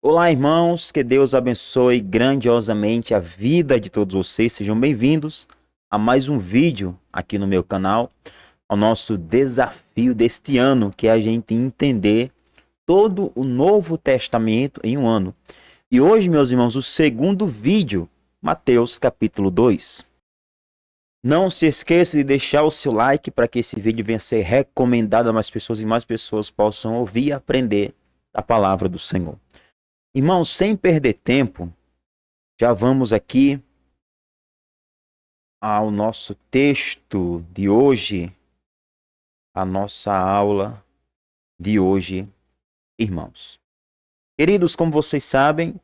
Olá, irmãos, que Deus abençoe grandiosamente a vida de todos vocês. Sejam bem-vindos a mais um vídeo aqui no meu canal, ao nosso desafio deste ano, que é a gente entender todo o Novo Testamento em um ano. E hoje, meus irmãos, o segundo vídeo, Mateus capítulo 2. Não se esqueça de deixar o seu like para que esse vídeo venha a ser recomendado a mais pessoas e mais pessoas possam ouvir e aprender a palavra do Senhor. Irmãos, sem perder tempo, já vamos aqui ao nosso texto de hoje, a nossa aula de hoje, irmãos. Queridos, como vocês sabem,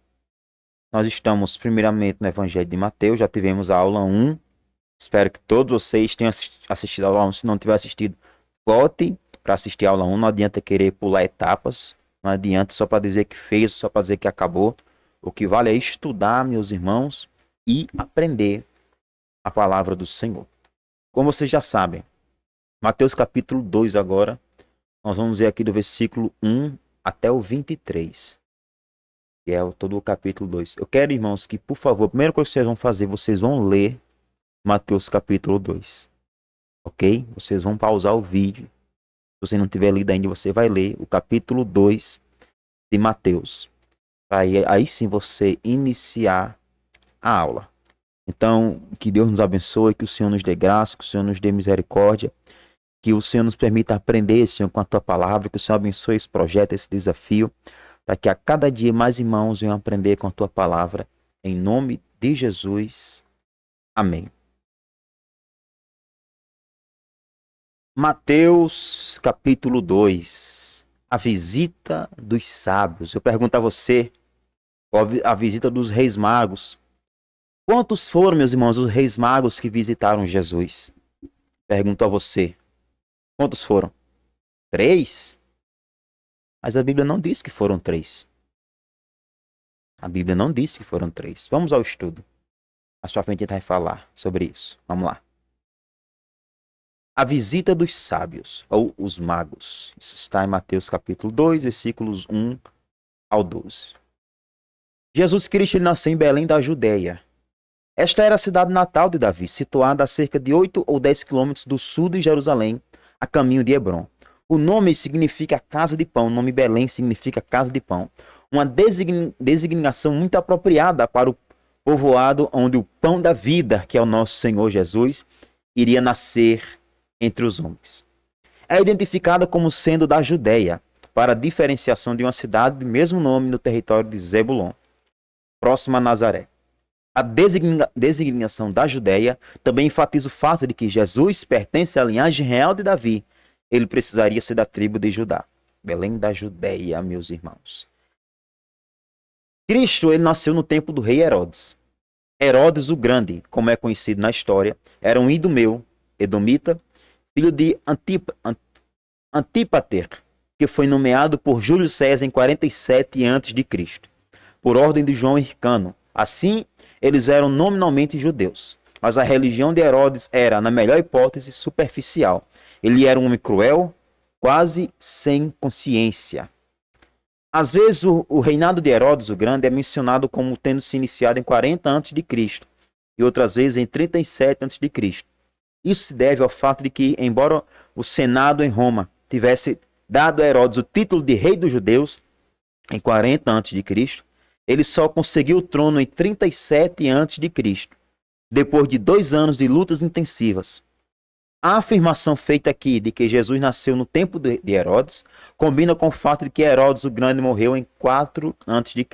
nós estamos primeiramente no Evangelho de Mateus, já tivemos a aula 1. Espero que todos vocês tenham assistido a aula 1. Se não tiver assistido, volte para assistir a aula 1. Não adianta querer pular etapas, não adianta só para dizer que fez, só para dizer que acabou. O que vale é estudar, meus irmãos, e aprender a palavra do Senhor. Como vocês já sabem, Mateus capítulo 2 agora, nós vamos ver aqui do versículo 1 até o 23, que é todo o capítulo 2. Eu quero, irmãos, que, por favor, a primeira coisa que vocês vão fazer, vocês vão ler Mateus capítulo 2, ok? Vocês vão pausar o vídeo. Se você não tiver lido ainda, você vai ler o capítulo 2 de Mateus. Aí sim você iniciar a aula. Então, que Deus nos abençoe, que o Senhor nos dê graça, que o Senhor nos dê misericórdia, que o Senhor nos permita aprender, Senhor, com a Tua palavra, que o Senhor abençoe esse projeto, esse desafio, para que a cada dia mais irmãos venham aprender com a Tua palavra, em nome de Jesus. Amém. Mateus capítulo 2, a visita dos sábios. Eu pergunto a você, a visita dos reis magos. Quantos foram, meus irmãos, os reis magos que visitaram Jesus? Pergunto a você. Quantos foram? 3? Mas a Bíblia não diz que foram 3. A Bíblia não diz que foram 3. Vamos ao estudo. Mais pra frente a gente vai falar sobre isso. Vamos lá. A visita dos sábios, ou os magos. Isso está em Mateus capítulo 2, versículos 1 ao 12. Jesus Cristo nasceu em Belém da Judeia. Esta era a cidade natal de Davi, situada a cerca de 8 ou 10 quilômetros do sul de Jerusalém, a caminho de Hebrom. O nome significa casa de pão, o nome Belém significa casa de pão. Uma designação muito apropriada para o povoado onde o pão da vida, que é o nosso Senhor Jesus, iria nascer entre os homens. É identificada como sendo da Judeia, para a diferenciação de uma cidade de mesmo nome no território de Zebulon, próxima a Nazaré. A designação da Judeia também enfatiza o fato de que Jesus pertence à linhagem real de Davi. Ele precisaria ser da tribo de Judá. Belém da Judeia, meus irmãos. Cristo, ele nasceu no tempo do rei Herodes. Herodes o Grande, como é conhecido na história, era um idumeu, edomita, filho de Antípater, que foi nomeado por Júlio César em 47 a.C., por ordem de João Hircano. Assim, eles eram nominalmente judeus, mas a religião de Herodes era, na melhor hipótese, superficial. Ele era um homem cruel, quase sem consciência. Às vezes, o reinado de Herodes o Grande é mencionado como tendo se iniciado em 40 a.C. e outras vezes em 37 a.C. Isso se deve ao fato de que, embora o Senado em Roma tivesse dado a Herodes o título de rei dos judeus em 40 a.C., ele só conseguiu o trono em 37 a.C., depois de 2 anos de lutas intensivas. A afirmação feita aqui de que Jesus nasceu no tempo de Herodes combina com o fato de que Herodes o Grande morreu em 4 a.C.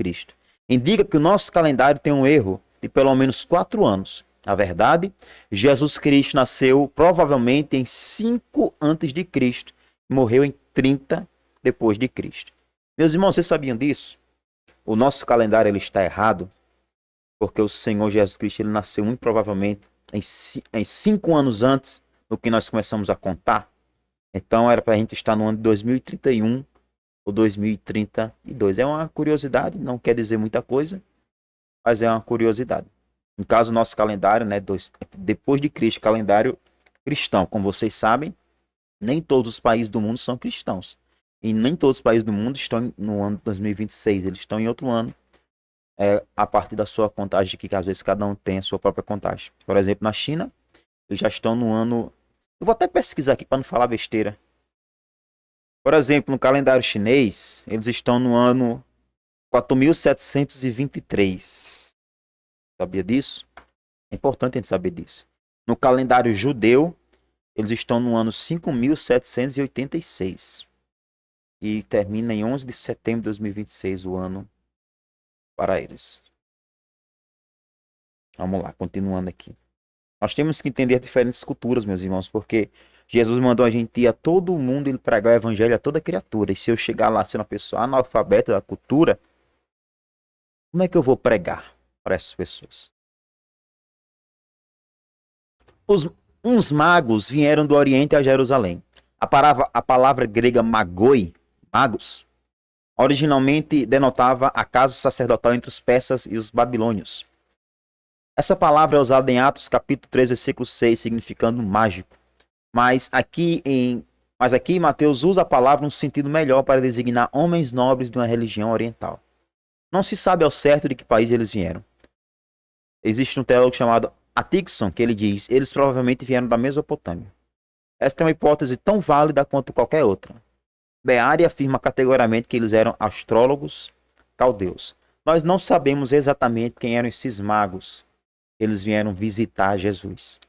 Indica que o nosso calendário tem um erro de pelo menos 4 anos. Na verdade, Jesus Cristo nasceu provavelmente em 5 a.C. e morreu em 30 depois de Cristo. Meus irmãos, vocês sabiam disso? O nosso calendário ele está errado porque o Senhor Jesus Cristo ele nasceu muito provavelmente em 5 anos antes do que nós começamos a contar. Então era para a gente estar no ano de 2031 ou 2032. É uma curiosidade, não quer dizer muita coisa, mas é uma curiosidade. No caso, o nosso calendário, né, depois de Cristo, calendário cristão. Como vocês sabem, nem todos os países do mundo são cristãos. E nem todos os países do mundo estão no ano de 2026, eles estão em outro ano, a partir da sua contagem, que às vezes cada um tem a sua própria contagem. Por exemplo, na China, eles já estão no ano. Eu vou até pesquisar aqui para não falar besteira. Por exemplo, no calendário chinês, eles estão no ano 4723. Sabia disso? É importante a gente saber disso. No calendário judeu, eles estão no ano 5786. E termina em 11 de setembro de 2026 o ano para eles. Vamos lá, continuando aqui. Nós temos que entender diferentes culturas, meus irmãos, porque Jesus mandou a gente ir a todo mundo e pregar o evangelho a toda criatura. E se eu chegar lá sendo uma pessoa analfabeta da cultura, como é que eu vou pregar para essas pessoas? Uns magos vieram do Oriente a Jerusalém. A palavra grega magoi, magos, originalmente denotava a casa sacerdotal entre os persas e os babilônios. Essa palavra é usada em Atos capítulo 3, versículo 6, significando mágico. Mas aqui Mateus usa a palavra num sentido melhor para designar homens nobres de uma religião oriental. Não se sabe ao certo de que país eles vieram. Existe um teólogo chamado Atkinson que ele diz: eles provavelmente vieram da Mesopotâmia. Esta é uma hipótese tão válida quanto qualquer outra. Beari afirma categoricamente que eles eram astrólogos caldeus. Nós não sabemos exatamente quem eram esses magos. Eles vieram visitar Jesus.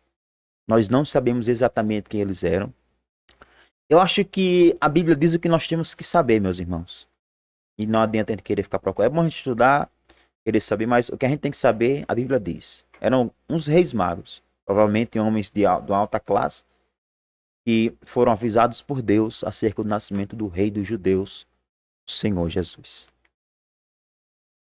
Nós não sabemos exatamente quem eles eram. Eu acho que a Bíblia diz o que nós temos que saber, meus irmãos. E não adianta a gente querer ficar procurando. É bom a gente estudar, querer saber, mas o que a gente tem que saber, a Bíblia diz. Eram uns reis magos, provavelmente homens de alta classe, que foram avisados por Deus acerca do nascimento do rei dos judeus, o Senhor Jesus.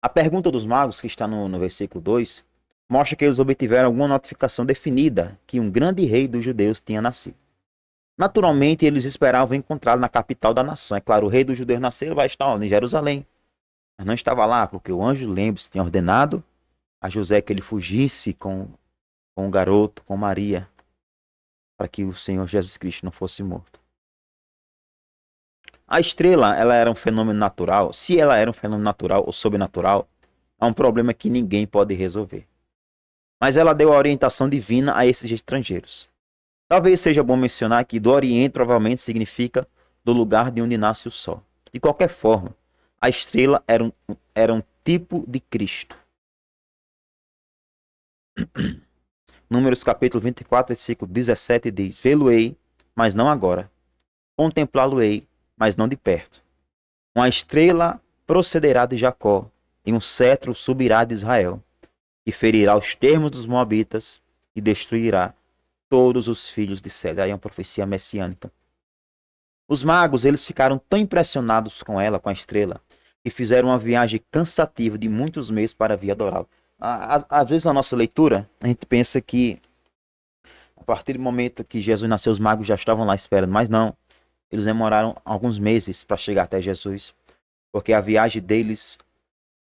A pergunta dos magos, que está no versículo 2, mostra que eles obtiveram alguma notificação definida que um grande rei dos judeus tinha nascido. Naturalmente, eles esperavam encontrá-lo na capital da nação. É claro, o rei dos judeus nasceu, vai estar em Jerusalém. Mas não estava lá, porque o anjo, lembre-se, tinha ordenado a José que ele fugisse com o garoto, com Maria, para que o Senhor Jesus Cristo não fosse morto. A estrela, ela era um fenômeno natural. Se ela era um fenômeno natural ou sobrenatural, é um problema que ninguém pode resolver. Mas ela deu a orientação divina a esses estrangeiros. Talvez seja bom mencionar que do Oriente provavelmente significa do lugar de onde nasce o sol. De qualquer forma, a estrela era um tipo de Cristo. Números capítulo 24, versículo 17 diz: Vê-lo-ei, mas não agora. Contemplá-lo-ei, mas não de perto. Uma estrela procederá de Jacó, e um cetro subirá de Israel, e ferirá os termos dos moabitas, e destruirá todos os filhos de Célia. Aí é uma profecia messiânica. Os magos, eles ficaram tão impressionados com ela, com a estrela, que fizeram uma viagem cansativa de muitos meses para vir adorá-lo. Às vezes na nossa leitura, a gente pensa que a partir do momento que Jesus nasceu, os magos já estavam lá esperando, mas não. Eles demoraram alguns meses para chegar até Jesus, porque a viagem deles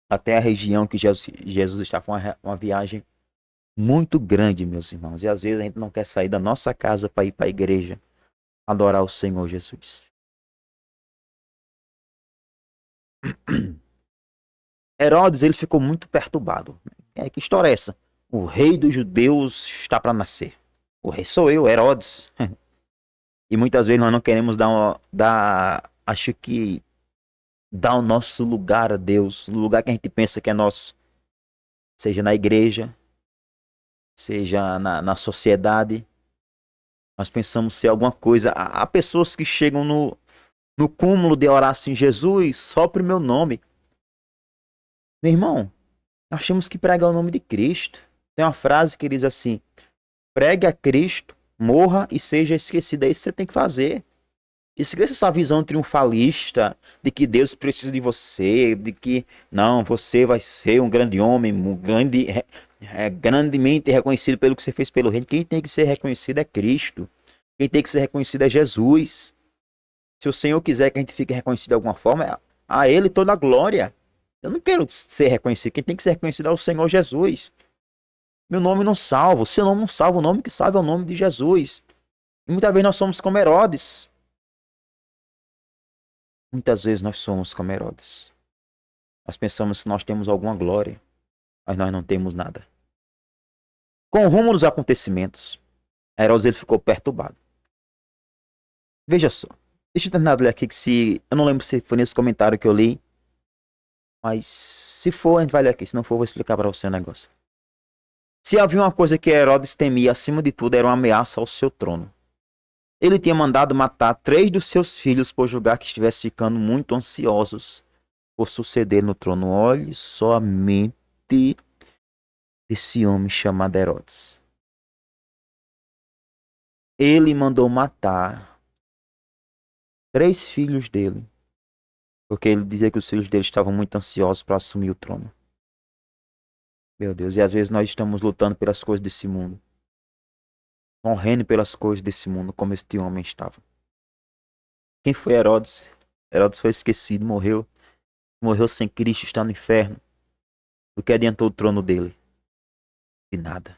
até a região que Jesus estava foi uma viagem muito grande, meus irmãos. E às vezes a gente não quer sair da nossa casa para ir para a igreja adorar o Senhor Jesus. Herodes, ele ficou muito perturbado. Que história é essa? O rei dos judeus está para nascer. O rei sou eu, Herodes. E muitas vezes nós não queremos acho que dar o nosso lugar a Deus, o lugar que a gente pensa que é nosso, seja na igreja, seja na sociedade. Nós pensamos ser alguma coisa. Há pessoas que chegam no cúmulo de orar assim: Jesus, sopre meu nome. Meu irmão, nós temos que pregar o nome de Cristo. Tem uma frase que diz assim: pregue a Cristo, morra e seja esquecido. É isso que você tem que fazer. Esqueça essa visão triunfalista de que Deus precisa de você, de que não, você vai ser um grande homem, grandemente reconhecido pelo que você fez pelo reino. Quem tem que ser reconhecido é Cristo. Quem tem que ser reconhecido é Jesus. Se o Senhor quiser que a gente fique reconhecido de alguma forma, a Ele toda a glória. Eu não quero ser reconhecido. Quem tem que ser reconhecido é o Senhor Jesus. Meu nome não salva. O seu nome não salva. O nome que salva é o nome de Jesus. E muitas vezes nós somos como Herodes. Muitas vezes nós somos como Herodes. Nós pensamos que nós temos alguma glória, mas nós não temos nada. Com o rumo dos acontecimentos, Herodes ele ficou perturbado. Veja só. Deixa eu terminar de ler aqui, que se... Eu não lembro se foi nesse comentário que eu li, mas se for, a gente vai ler aqui. Se não for, eu vou explicar para você o negócio. Se havia uma coisa que Herodes temia acima de tudo, era uma ameaça ao seu trono. Ele tinha mandado matar 3 dos seus filhos por julgar que estivesse ficando muito ansiosos por suceder no trono. Olhe somente esse homem chamado Herodes. Ele mandou matar 3 filhos dele, porque ele dizia que os filhos dele estavam muito ansiosos para assumir o trono. Meu Deus, e às vezes nós estamos lutando pelas coisas desse mundo, morrendo pelas coisas desse mundo, como este homem estava. Quem foi Herodes? Herodes foi esquecido, morreu sem Cristo, está no inferno. O que adiantou o trono dele? De nada.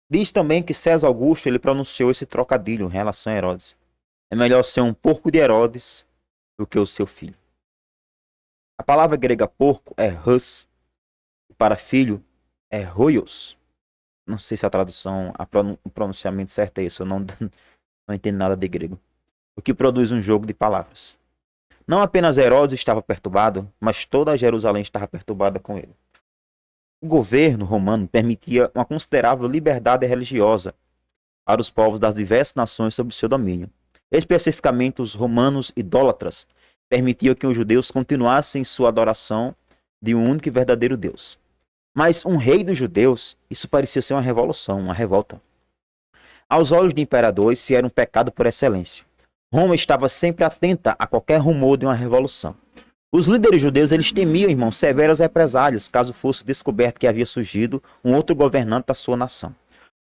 Diz também que César Augusto ele pronunciou esse trocadilho em relação a Herodes. É melhor ser um porco de Herodes do que o seu filho. A palavra grega porco é hus, e para filho é hoios. Não sei se a tradução, o pronunciamento certo é isso, eu não entendo nada de grego. O que produz um jogo de palavras. Não apenas Herodes estava perturbado, mas toda Jerusalém estava perturbada com ele. O governo romano permitia uma considerável liberdade religiosa para os povos das diversas nações sob seu domínio. Especificamente os romanos idólatras permitiam que os judeus continuassem sua adoração de um único e verdadeiro Deus. Mas um rei dos judeus, isso parecia ser uma revolução, uma revolta. Aos olhos do imperador, isso era um pecado por excelência. Roma estava sempre atenta a qualquer rumor de uma revolução. Os líderes judeus eles temiam, irmão, severas represálias caso fosse descoberto que havia surgido um outro governante da sua nação.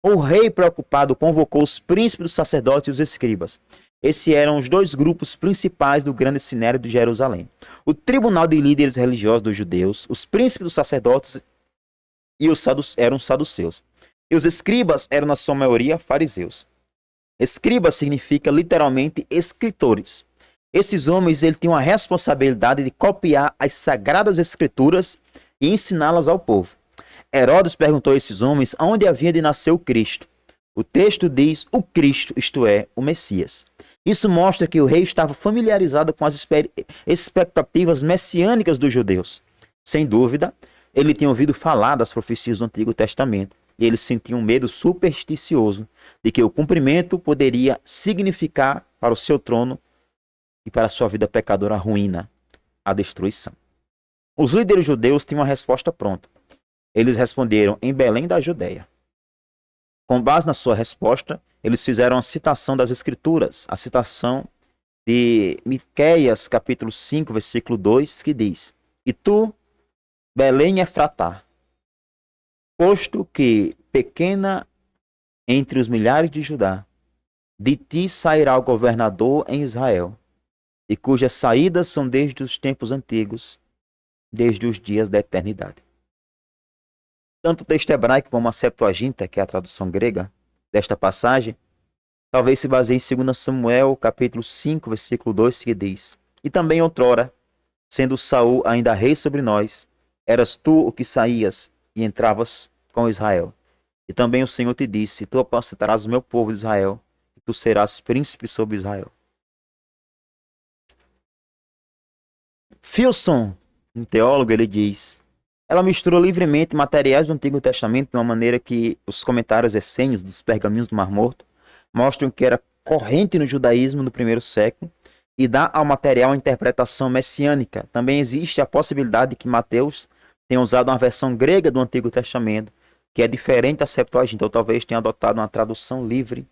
O rei, preocupado, convocou os príncipes dos sacerdotes e os escribas. Esses eram os 2 grupos principais do grande sinédrio de Jerusalém. O tribunal de líderes religiosos dos judeus, os príncipes dos sacerdotes e eram os saduceus. E os escribas eram, na sua maioria, fariseus. Escriba significa literalmente escritores. Esses homens ele tinham a responsabilidade de copiar as sagradas escrituras e ensiná-las ao povo. Herodes perguntou a esses homens onde havia de nascer o Cristo. O texto diz o Cristo, isto é, o Messias. Isso mostra que o rei estava familiarizado com as expectativas messiânicas dos judeus. Sem dúvida, ele tinha ouvido falar das profecias do Antigo Testamento e ele sentia um medo supersticioso de que o cumprimento poderia significar para o seu trono e para a sua vida pecadora a ruína, a destruição. Os líderes judeus tinham uma resposta pronta. Eles responderam em Belém da Judéia. Com base na sua resposta, eles fizeram a citação das Escrituras, a citação de Miqueias, capítulo 5, versículo 2, que diz: E tu, Belém Efratá, posto que pequena entre os milhares de Judá, de ti sairá o governador em Israel, e cujas saídas são desde os tempos antigos, desde os dias da eternidade. Tanto o texto hebraico como a Septuaginta, que é a tradução grega desta passagem, talvez se baseie em 2 Samuel, capítulo 5, versículo 2, que diz: E também outrora, sendo Saul ainda rei sobre nós, eras tu o que saías e entravas com Israel. E também o Senhor te disse: Tu apacentarás o meu povo de Israel, e tu serás príncipe sobre Israel. Filson, um teólogo, ele diz: ela mistura livremente materiais do Antigo Testamento de uma maneira que os comentários essênios dos pergaminhos do Mar Morto mostram que era corrente no judaísmo no primeiro século e dá ao material uma interpretação messiânica. Também existe a possibilidade de que Mateus tenha usado uma versão grega do Antigo Testamento, que é diferente da Septuaginta, ou talvez tenha adotado uma tradução livre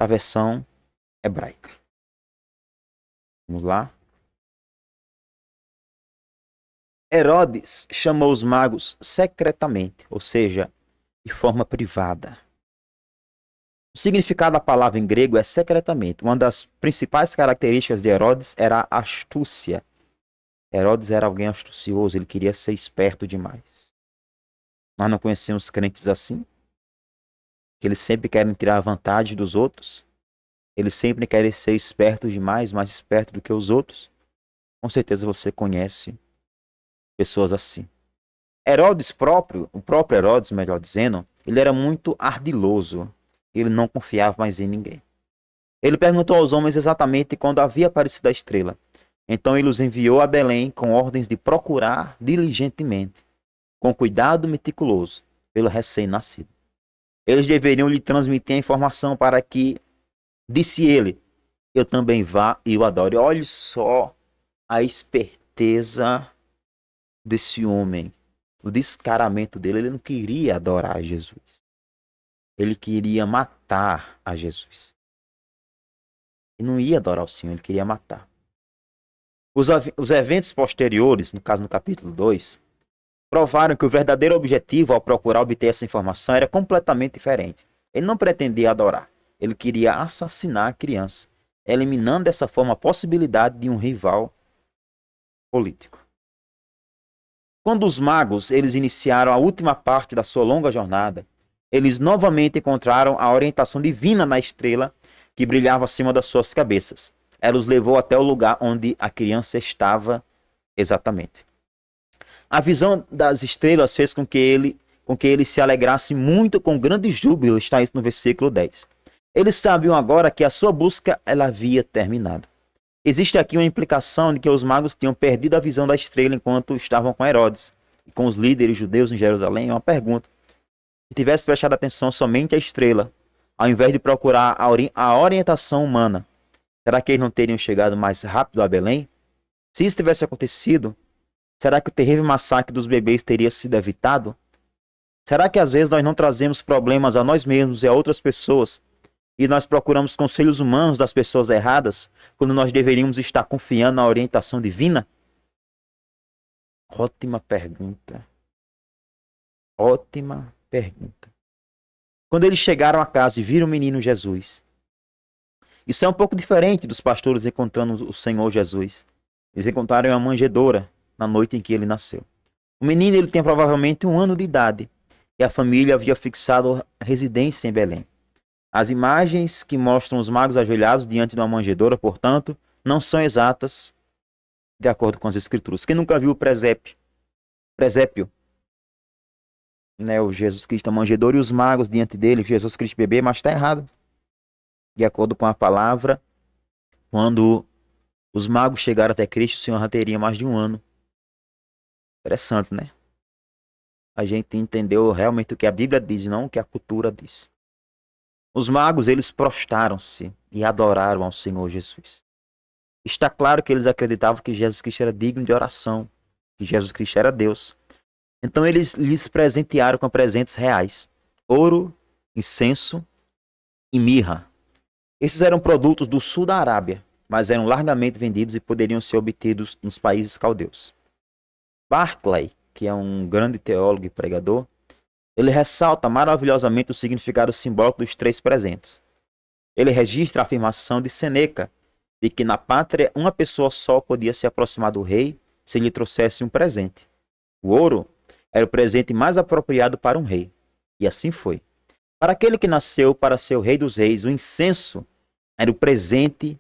da versão hebraica. Vamos lá. Herodes chamou os magos secretamente, ou seja, de forma privada. O significado da palavra em grego é secretamente. Uma das principais características de Herodes era a astúcia. Herodes era alguém astucioso, ele queria ser esperto demais. Nós não conhecemos crentes assim, que eles sempre querem tirar vantagem dos outros. Eles sempre querem ser espertos demais, mais espertos do que os outros. Com certeza você conhece pessoas assim. Herodes próprio, o próprio Herodes, melhor dizendo, ele era muito ardiloso. Ele não confiava mais em ninguém. Ele perguntou aos homens exatamente quando havia aparecido a estrela. Então ele os enviou a Belém com ordens de procurar diligentemente, com cuidado meticuloso, pelo recém-nascido. Eles deveriam lhe transmitir a informação para que, disse ele, eu também vá e o adore. Olhe só a esperteza desse homem, o descaramento dele. Ele não queria adorar Jesus. Ele queria matar a Jesus. Ele não ia adorar o Senhor, ele queria matar. Os eventos posteriores, no caso no capítulo 2, provaram que o verdadeiro objetivo ao procurar obter essa informação era completamente diferente. Ele não pretendia adorar, ele queria assassinar a criança, eliminando dessa forma a possibilidade de um rival político. Quando os magos eles iniciaram a última parte da sua longa jornada, eles novamente encontraram a orientação divina na estrela que brilhava acima das suas cabeças. Ela os levou até o lugar onde a criança estava exatamente. A visão das estrelas fez com que ele se alegrasse muito com grande júbilo, está isso no versículo 10. Eles sabiam agora que a sua busca ela havia terminado. Existe aqui uma implicação de que os magos tinham perdido a visão da estrela enquanto estavam com Herodes e com os líderes judeus em Jerusalém. É uma pergunta. Se tivesse prestado atenção somente à estrela, ao invés de procurar a orientação humana, será que eles não teriam chegado mais rápido a Belém? Se isso tivesse acontecido, será que o terrível massacre dos bebês teria sido evitado? Será que às vezes nós não trazemos problemas a nós mesmos e a outras pessoas e nós procuramos conselhos humanos das pessoas erradas quando nós deveríamos estar confiando na orientação divina? Ótima pergunta. Ótima pergunta. Quando eles chegaram a casa e viram o menino Jesus, isso é um pouco diferente dos pastores encontrando o Senhor Jesus. Eles encontraram uma manjedoura na noite em que ele nasceu. O menino ele tem provavelmente 1 ano de idade e a família havia fixado residência em Belém. As imagens que mostram os magos ajoelhados diante de uma manjedoura, portanto, não são exatas de acordo com as escrituras. Quem nunca viu o presépio, né, o Jesus Cristo a manjedoura e os magos diante dele, Jesus Cristo bebê, mas está errado. De acordo com a palavra, quando os magos chegaram até Cristo, o Senhor já teria mais de 1 ano. Interessante, né? A gente entendeu realmente o que a Bíblia diz, não o que a cultura diz. Os magos, eles prostraram-se e adoraram ao Senhor Jesus. Está claro que eles acreditavam que Jesus Cristo era digno de oração, que Jesus Cristo era Deus. Então eles lhes presentearam com presentes reais: ouro, incenso e mirra. Esses eram produtos do sul da Arábia, mas eram largamente vendidos e poderiam ser obtidos nos países caldeus. Barclay, que é um grande teólogo e pregador, ele ressalta maravilhosamente o significado simbólico dos 3 presentes. Ele registra a afirmação de Sêneca de que na pátria uma pessoa só podia se aproximar do rei se lhe trouxesse um presente. O ouro era o presente mais apropriado para um rei, e assim foi. Para aquele que nasceu para ser o rei dos reis, o incenso era o presente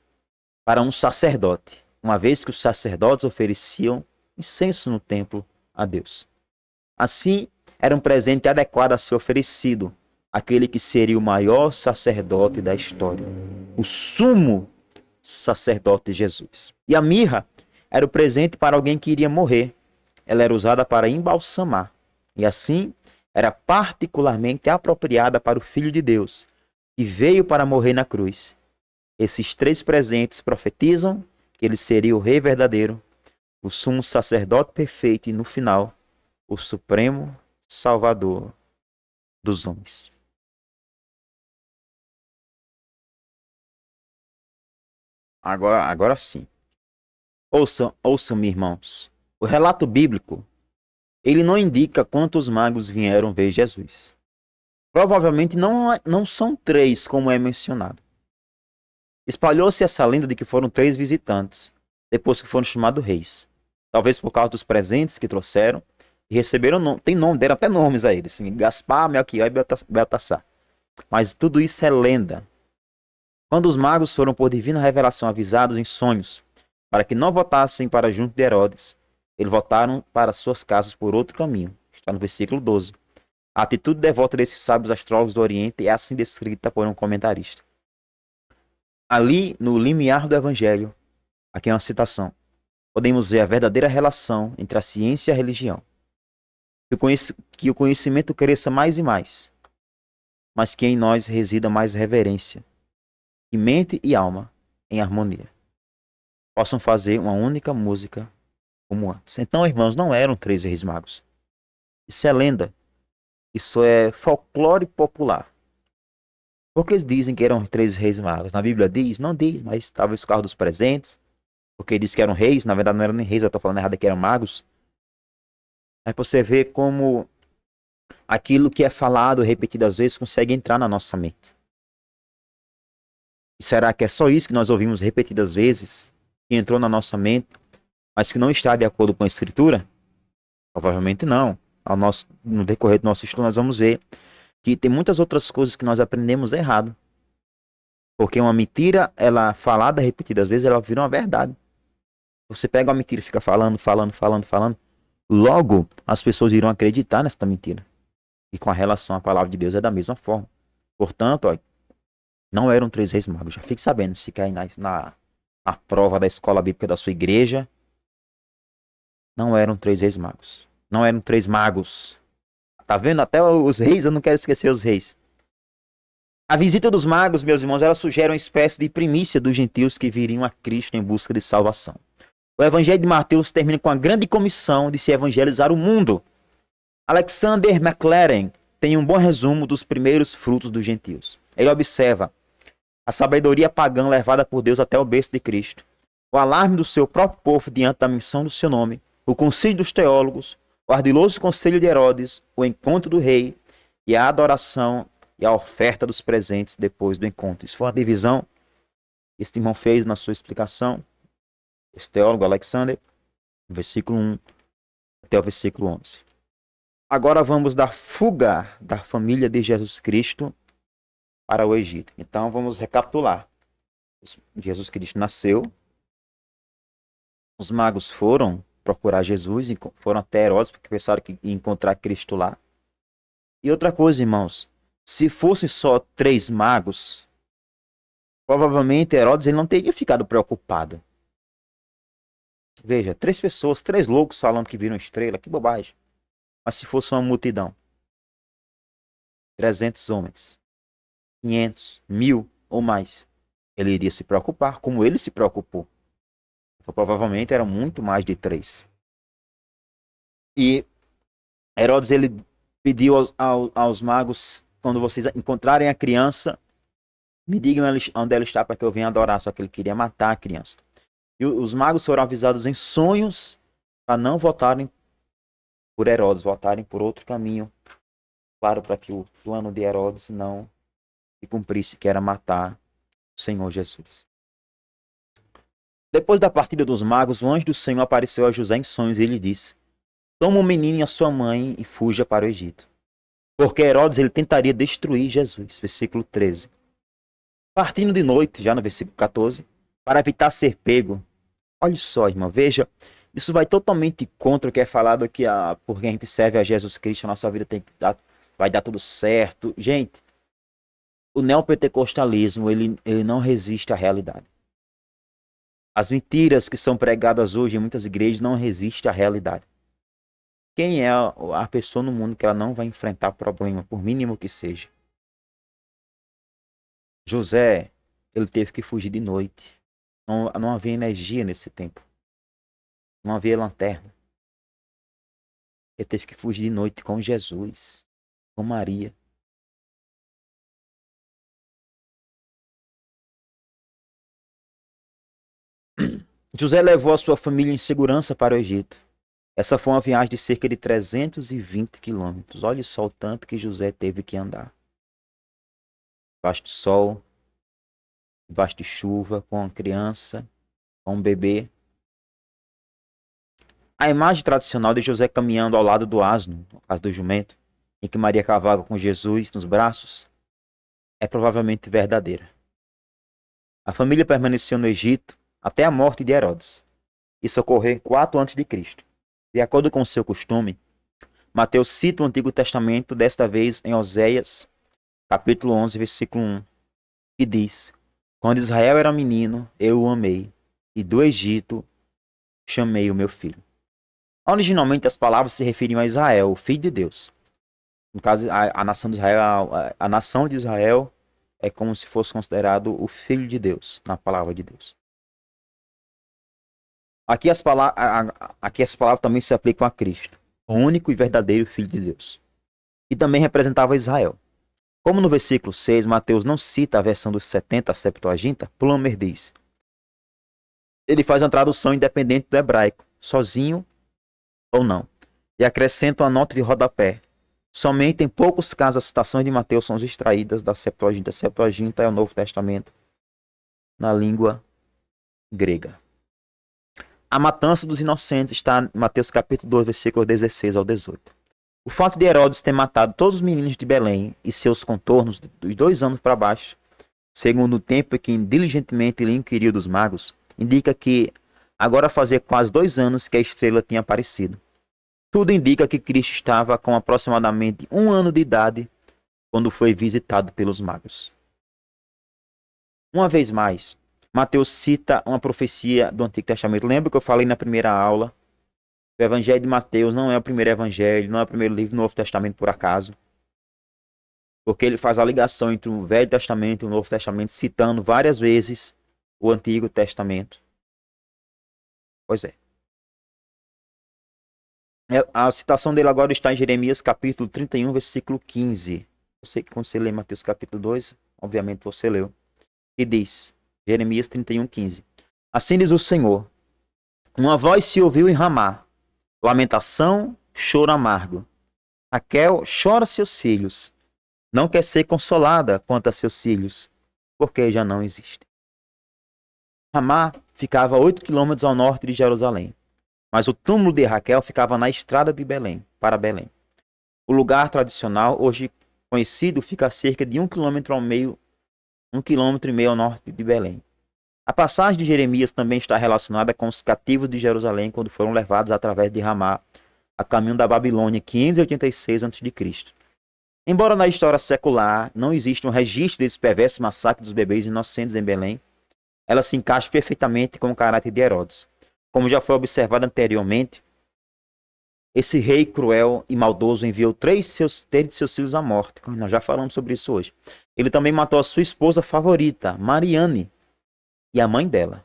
para um sacerdote, uma vez que os sacerdotes ofereciam incenso no templo a Deus. Assim, era um presente adequado a ser oferecido àquele que seria o maior sacerdote da história, o sumo sacerdote Jesus. E a mirra era o presente para alguém que iria morrer. Ela era usada para embalsamar, e assim era particularmente apropriada para o Filho de Deus, que veio para morrer na cruz. Esses 3 presentes profetizam que ele seria o rei verdadeiro, o sumo sacerdote perfeito e, no final, o supremo salvador dos homens. Agora sim. Ouçam-me, irmãos. O relato bíblico, ele não indica quantos magos vieram ver Jesus. Provavelmente não são 3, como é mencionado. Espalhou-se essa lenda de que foram 3 visitantes, depois que foram chamados reis. Talvez por causa dos presentes que trouxeram e receberam nome. Tem nome, deram até nomes a eles, assim, Gaspar, Melquior e Beltassar. Mas tudo isso é lenda. Quando os magos foram por divina revelação avisados em sonhos, para que não voltassem para junto de Herodes, eles voltaram para suas casas por outro caminho. Está no versículo 12. A atitude devota desses sábios astrólogos do Oriente é assim descrita por um comentarista. Ali, no limiar do Evangelho, aqui é uma citação, podemos ver a verdadeira relação entre a ciência e a religião. Que o conhecimento cresça mais e mais, mas que em nós resida mais reverência, que mente e alma, em harmonia, possam fazer uma única música como antes. Então, irmãos, não eram 13 reis magos. Isso é lenda. Isso é folclore popular. Por que eles dizem que eram 13 reis magos? Na Bíblia diz? Não diz, mas talvez o carro dos presentes. Porque diz que eram reis. Na verdade, não eram nem reis, eu estou falando errado, que eram magos. Aí você vê como aquilo que é falado repetidas vezes consegue entrar na nossa mente. E será que é só isso que nós ouvimos repetidas vezes, que entrou na nossa mente, mas que não está de acordo com a Escritura? Provavelmente não. No decorrer do nosso estudo nós vamos ver que tem muitas outras coisas que nós aprendemos errado. Porque uma mentira, ela falada repetidas vezes, ela vira uma verdade. Você pega uma mentira e fica falando, logo as pessoas irão acreditar nessa mentira. E com a relação à palavra de Deus é da mesma forma. Portanto, ó, não eram 3 reis magos. Já fique sabendo, se cair na prova da escola bíblica da sua igreja, não eram 3 reis magos. Não eram 3 magos. Tá vendo? Até os reis, eu não quero esquecer os reis. A visita dos magos, meus irmãos, ela sugere uma espécie de primícia dos gentios que viriam a Cristo em busca de salvação. O Evangelho de Mateus termina com a grande comissão de se evangelizar o mundo. Alexander McLaren tem um bom resumo dos primeiros frutos dos gentios. Ele observa a sabedoria pagã levada por Deus até o berço de Cristo, o alarme do seu próprio povo diante da menção do seu nome, o concílio dos teólogos, o ardiloso conselho de Herodes, o encontro do rei e a adoração e a oferta dos presentes depois do encontro. Isso foi uma divisão que este irmão fez na sua explicação, esse teólogo Alexander, versículo 1 até o versículo 11. Agora vamos da fuga da família de Jesus Cristo para o Egito. Então vamos recapitular. Jesus Cristo nasceu, os magos foram procurar Jesus, foram até Herodes, porque pensaram que ia encontrar Cristo lá. E outra coisa, irmãos, se fossem só 3 magos, provavelmente Herodes ele não teria ficado preocupado. Veja, 3 pessoas, 3 loucos falando que viram estrela, que bobagem. Mas se fosse uma multidão, 300 homens, 500, 1000 ou mais, ele iria se preocupar, como ele se preocupou. Então, provavelmente eram muito mais de 3. E Herodes ele pediu aos magos, quando vocês encontrarem a criança, me digam onde ela está para que eu venha adorar. Só que ele queria matar a criança. E os magos foram avisados em sonhos para não voltarem por Herodes, voltarem por outro caminho. Claro, para que o plano de Herodes não se cumprisse, que era matar o Senhor Jesus. Depois da partida dos magos, o anjo do Senhor apareceu a José em sonhos e lhe disse: toma o menino e a sua mãe e fuja para o Egito. Porque Herodes ele tentaria destruir Jesus. Versículo 13. Partindo de noite, já no versículo 14, para evitar ser pego. Olha só, irmão, veja, isso vai totalmente contra o que é falado que porque a gente serve a Jesus Cristo, a nossa vida vai dar tudo certo. Gente, o neopentecostalismo, ele não resiste à realidade. As mentiras que são pregadas hoje em muitas igrejas não resistem à realidade. Quem é a pessoa no mundo que ela não vai enfrentar problema, por mínimo que seja? José, ele teve que fugir de noite. Não havia energia nesse tempo. Não havia lanterna. Ele teve que fugir de noite com Jesus, com Maria. José levou a sua família em segurança para o Egito. Essa foi uma viagem de cerca de 320 quilômetros. Olha só o tanto que José teve que andar. Debaixo do sol, debaixo de chuva, com uma criança, com um bebê. A imagem tradicional de José caminhando ao lado do asno, no caso do jumento, em que Maria cavalga com Jesus nos braços, é provavelmente verdadeira. A família permaneceu no Egito até a morte de Herodes. Isso ocorreu em 4 a.C. De acordo com seu costume, Mateus cita o Antigo Testamento, desta vez em Oséias, capítulo 11, versículo 1, que diz: Quando Israel era menino, eu o amei, e do Egito chamei o meu filho. Originalmente as palavras se referiam a Israel, o filho de Deus. No caso, a nação de Israel, a nação de Israel é como se fosse considerado o filho de Deus, na palavra de Deus. Aqui as palavras também se aplicam a Cristo, o único e verdadeiro filho de Deus. E também representava Israel. Como no versículo 6, Mateus não cita a versão dos 70, a Septuaginta, Plummer diz: ele faz uma tradução independente do hebraico, sozinho ou não, e acrescenta uma nota de rodapé. Somente em poucos casos as citações de Mateus são extraídas da Septuaginta. A Septuaginta é o Novo Testamento na língua grega. A matança dos inocentes está em Mateus capítulo 2, versículos 16 ao 18. O fato de Herodes ter matado todos os meninos de Belém e seus contornos dos 2 anos para baixo, segundo o tempo em que diligentemente ele inquiriu dos magos, indica que agora fazia quase 2 anos que a estrela tinha aparecido. Tudo indica que Cristo estava com aproximadamente 1 ano de idade quando foi visitado pelos magos. Uma vez mais, Mateus cita uma profecia do Antigo Testamento. Lembra que eu falei na primeira aula? O Evangelho de Mateus não é o primeiro evangelho, não é o primeiro livro do Novo Testamento por acaso. Porque ele faz a ligação entre o Velho Testamento e o Novo Testamento, citando várias vezes o Antigo Testamento. Pois é. A citação dele agora está em Jeremias capítulo 31, versículo 15. Eu sei que quando você lê Mateus capítulo 2, obviamente você leu. E diz, Jeremias 31, 15. Assim diz o Senhor: uma voz se ouviu em Ramá, lamentação, choro amargo. Raquel chora seus filhos, não quer ser consolada quanto a seus filhos, porque já não existem. Ramá ficava a 8 quilômetros ao norte de Jerusalém, mas o túmulo de Raquel ficava na estrada de Belém, para Belém. O lugar tradicional, hoje conhecido, fica a cerca de 1,5 km ao norte de Belém. A passagem de Jeremias também está relacionada com os cativos de Jerusalém quando foram levados através de Ramá a caminho da Babilônia, 586 a.C. Embora na história secular não exista um registro desse perverso massacre dos bebês inocentes em Belém, ela se encaixa perfeitamente com o caráter de Herodes. Como já foi observado anteriormente, esse rei cruel e maldoso enviou 3 de seus filhos à morte. Nós já falamos sobre isso hoje. Ele também matou a sua esposa favorita, Mariane, e a mãe dela.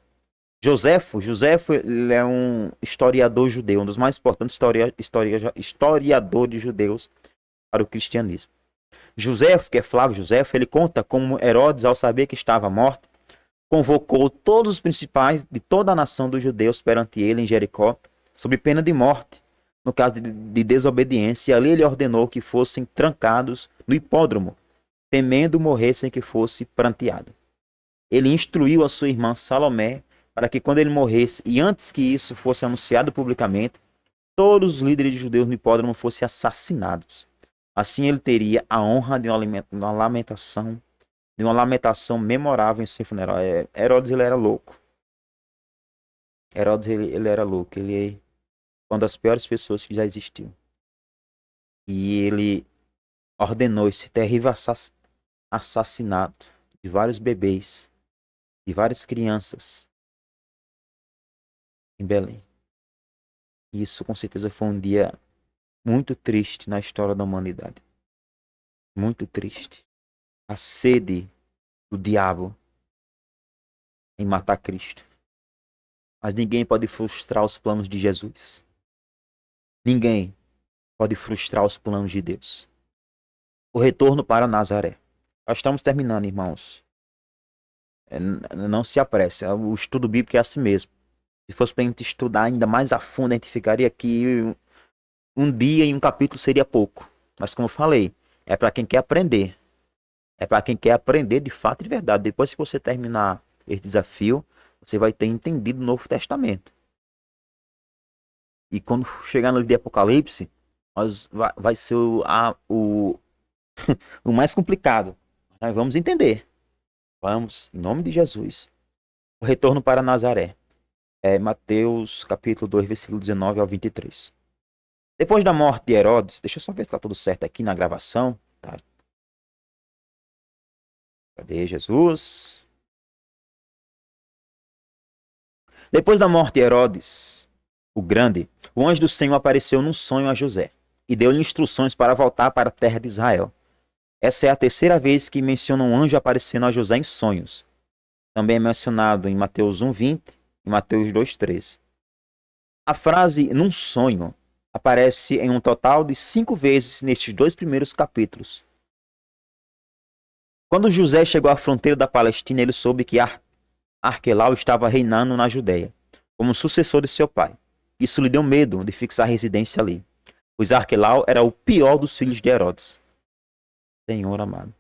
Josefo ele é um historiador judeu, um dos mais importantes historiadores judeus para o cristianismo. Josefo, que é Flávio Josefo, ele conta como Herodes, ao saber que estava morto, convocou todos os principais de toda a nação dos judeus perante ele em Jericó, sob pena de morte, no caso de desobediência, e ali ele ordenou que fossem trancados no hipódromo, temendo morrer sem que fosse pranteado. Ele instruiu a sua irmã Salomé para que quando ele morresse, e antes que isso fosse anunciado publicamente, todos os líderes judeus no hipódromo fossem assassinados. Assim ele teria a honra de uma lamentação memorável em seu funeral. Herodes, ele era louco. Herodes, ele era louco. Ele é uma das piores pessoas que já existiu. E ele ordenou esse terrível assassinato de vários bebês, de várias crianças em Belém. E isso com certeza foi um dia muito triste na história da humanidade. Muito triste. A sede do diabo em matar Cristo. Mas ninguém pode frustrar os planos de Jesus. Ninguém pode frustrar os planos de Deus. O retorno para Nazaré. Nós estamos terminando, irmãos. Não se apresse. O estudo bíblico é assim mesmo. Se fosse para a gente estudar ainda mais a fundo, a gente ficaria aqui um dia e um capítulo seria pouco. Mas como eu falei, é para quem quer aprender. É para quem quer aprender de fato e de verdade. Depois que você terminar esse desafio, você vai ter entendido o Novo Testamento. E quando chegar no livro de Apocalipse, vai ser o mais complicado. Nós vamos entender. Vamos, em nome de Jesus. O retorno para Nazaré. É Mateus capítulo 2, versículo 19 ao 23. Depois da morte de Herodes, deixa eu só ver se está tudo certo aqui na gravação. Tá? Cadê Jesus? Depois da morte de Herodes, o Grande, o anjo do Senhor apareceu num sonho a José e deu-lhe instruções para voltar para a terra de Israel. Essa é a terceira vez que menciona um anjo aparecendo a José em sonhos. Também é mencionado em Mateus 1:20 e Mateus 2:13. A frase num sonho aparece em um total de 5 vezes nestes 2 primeiros capítulos. Quando José chegou à fronteira da Palestina, ele soube que Arquelau estava reinando na Judéia, como sucessor de seu pai. Isso lhe deu medo de fixar residência ali, pois Arquelau era o pior dos filhos de Herodes. Senhor amado.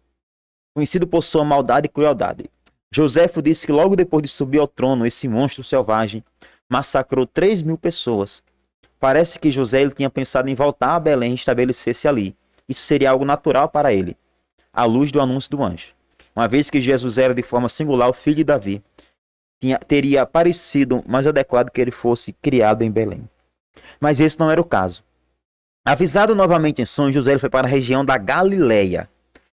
Conhecido por sua maldade e crueldade. Joséfo disse que logo depois de subir ao trono, esse monstro selvagem massacrou 3.000 pessoas. Parece que José ele tinha pensado em voltar a Belém e estabelecer-se ali. Isso seria algo natural para ele, à luz do anúncio do anjo. Uma vez que Jesus era de forma singular o filho de Davi, teria parecido mais adequado que ele fosse criado em Belém. Mas esse não era o caso. Avisado novamente em sonhos, José foi para a região da Galileia.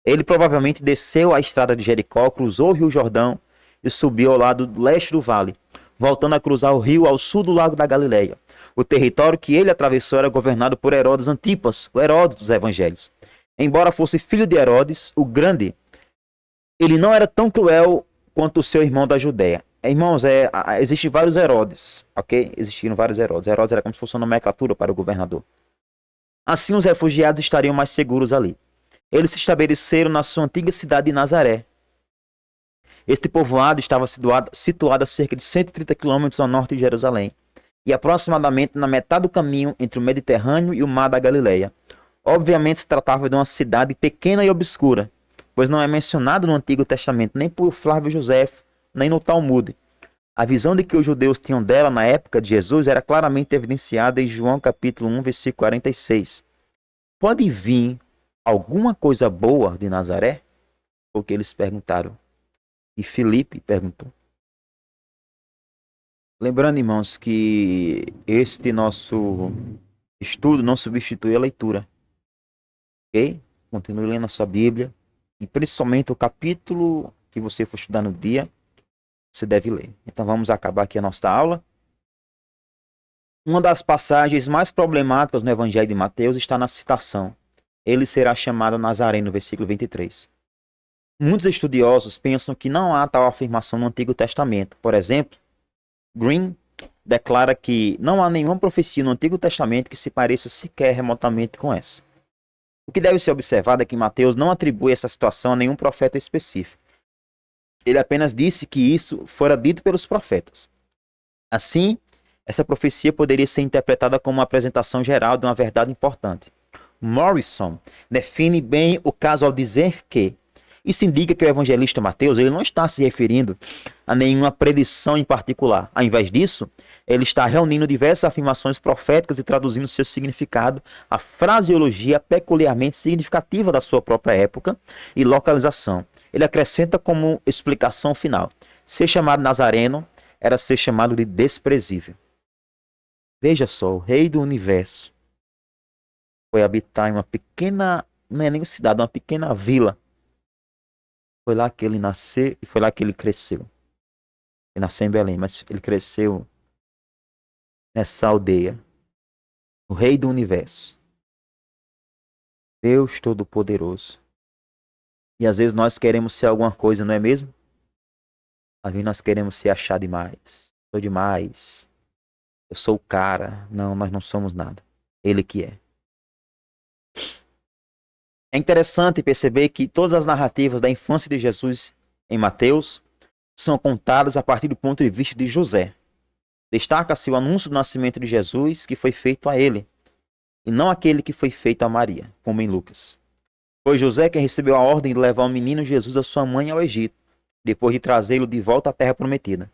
Ele provavelmente desceu a estrada de Jericó, cruzou o rio Jordão e subiu ao lado leste do vale, voltando a cruzar o rio ao sul do lago da Galileia. O território que ele atravessou era governado por Herodes Antipas, o Herodes dos evangelhos. Embora fosse filho de Herodes, o Grande, ele não era tão cruel quanto o seu irmão da Judéia. Irmãos, existem vários Herodes, ok? Existiram vários Herodes. Herodes era como se fosse uma nomenclatura para o governador. Assim, os refugiados estariam mais seguros ali. Eles se estabeleceram na sua antiga cidade de Nazaré. Este povoado estava situado a cerca de 130 quilômetros ao norte de Jerusalém e aproximadamente na metade do caminho entre o Mediterrâneo e o Mar da Galileia. Obviamente se tratava de uma cidade pequena e obscura, pois não é mencionado no Antigo Testamento nem por Flávio Josefo, nem no Talmud. A visão de que os judeus tinham dela na época de Jesus era claramente evidenciada em João capítulo 1, versículo 46. Pode vir alguma coisa boa de Nazaré? Porque eles perguntaram. E Filipe perguntou. Lembrando, irmãos, que este nosso estudo não substitui a leitura. Ok? Continue lendo a sua Bíblia. E principalmente o capítulo que você for estudar no dia, você deve ler. Então vamos acabar aqui a nossa aula. Uma das passagens mais problemáticas no Evangelho de Mateus está na citação. Ele será chamado Nazareno, no versículo 23. Muitos estudiosos pensam que não há tal afirmação no Antigo Testamento. Por exemplo, Green declara que não há nenhuma profecia no Antigo Testamento que se pareça sequer remotamente com essa. O que deve ser observado é que Mateus não atribui essa situação a nenhum profeta específico. Ele apenas disse que isso fora dito pelos profetas. Assim, essa profecia poderia ser interpretada como uma apresentação geral de uma verdade importante. Morrison define bem o caso ao dizer que isso indica que o evangelista Mateus ele não está se referindo a nenhuma predição em particular. Ao invés disso, ele está reunindo diversas afirmações proféticas e traduzindo seu significado à fraseologia peculiarmente significativa da sua própria época e localização. Ele acrescenta como explicação final: ser chamado Nazareno era ser chamado de desprezível. Veja só, o rei do universo foi habitar em uma pequena, não é nem cidade, uma pequena vila. Foi lá que ele nasceu e foi lá que ele cresceu. Ele nasceu em Belém, mas ele cresceu nessa aldeia. O rei do universo. Deus Todo-Poderoso. E às vezes nós queremos ser alguma coisa, não é mesmo? Às vezes nós queremos se achar demais. Sou demais. Eu sou o cara. Não, nós não somos nada. Ele que é. É interessante perceber que todas as narrativas da infância de Jesus em Mateus são contadas a partir do ponto de vista de José. Destaca-se o anúncio do nascimento de Jesus que foi feito a ele, e não aquele que foi feito a Maria, como em Lucas. Foi José quem recebeu a ordem de levar o menino Jesus a sua mãe ao Egito, depois de trazê-lo de volta à terra prometida.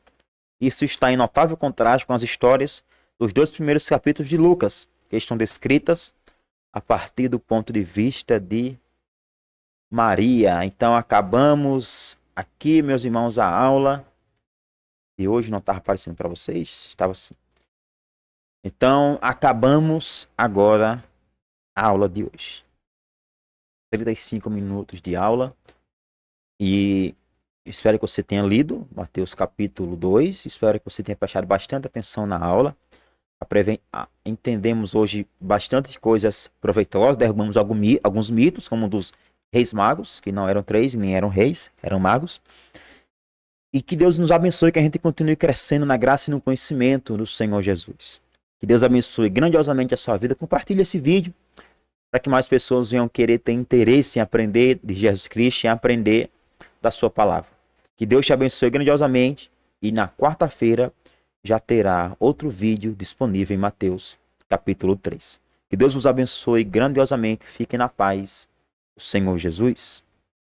Isso está em notável contraste com as histórias dos 2 primeiros capítulos de Lucas, que estão descritas a partir do ponto de vista de Maria. Então acabamos aqui, meus irmãos, a aula. E hoje não estava aparecendo para vocês, estava assim. Então, acabamos agora a aula de hoje. 35 minutos de aula. E espero que você tenha lido Mateus capítulo 2. Espero que você tenha prestado bastante atenção na aula. Entendemos hoje bastante coisas proveitosas. Derrubamos alguns mitos, como o dos reis magos, que não eram três, nem eram reis, eram magos. E que Deus nos abençoe, que a gente continue crescendo na graça e no conhecimento do Senhor Jesus. Que Deus abençoe grandiosamente a sua vida. Compartilhe esse vídeo para que mais pessoas venham querer ter interesse em aprender de Jesus Cristo, em aprender da sua palavra. Que Deus te abençoe grandiosamente e na quarta-feira já terá outro vídeo disponível em Mateus capítulo 3. Que Deus vos abençoe grandiosamente. Fiquem na paz do Senhor Jesus.